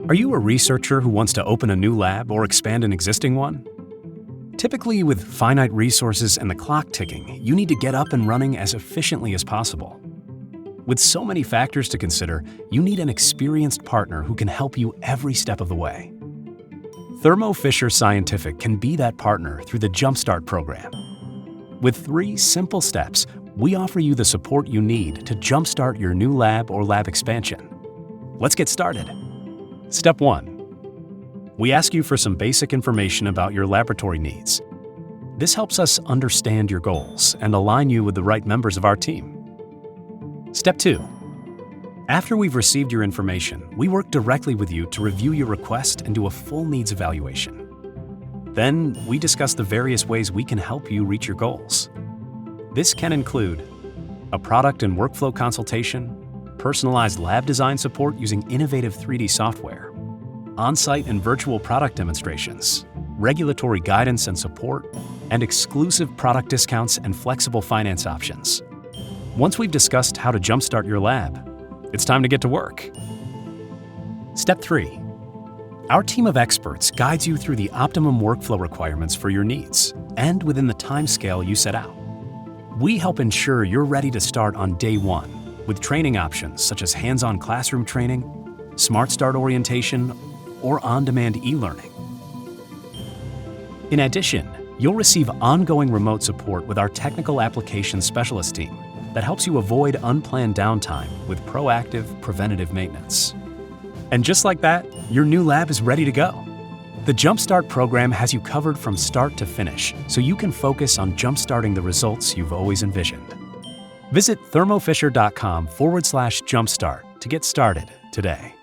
Are you a researcher who wants to open a new lab or expand an existing one? Typically, with finite resources and the clock ticking, you need to get up and running as efficiently as possible. With so many factors to consider, you need an experienced partner who can help you every step of the way. Thermo Fisher Scientific can be that partner through the Jumpstart program. With 3 simple steps, we offer you the support you need to jumpstart your new lab or lab expansion. Let's get started. Step 1. We ask you for some basic information about your laboratory needs. This helps us understand your goals and align you with the right members of our team. Step 2. After we've received your information, we work directly with you to review your request and do a full needs evaluation. Then, we discuss the various ways we can help you reach your goals. This can include a product and workflow consultation, personalized lab design support using innovative 3D software, on-site and virtual product demonstrations, regulatory guidance and support, and exclusive product discounts and flexible finance options. Once we've discussed how to jumpstart your lab, it's time to get to work. Step 3. Our team of experts guides you through the optimum workflow requirements for your needs and within the timescale you set out. We help ensure you're ready to start on day 1 with training options such as hands-on classroom training, Smart Start orientation, or on-demand e-learning. In addition, you'll receive ongoing remote support with our technical applications specialist team that helps you avoid unplanned downtime with proactive, preventative maintenance. And just like that, your new lab is ready to go. The Jumpstart program has you covered from start to finish, so you can focus on jumpstarting the results you've always envisioned. Visit thermofisher.com/jumpstart to get started today.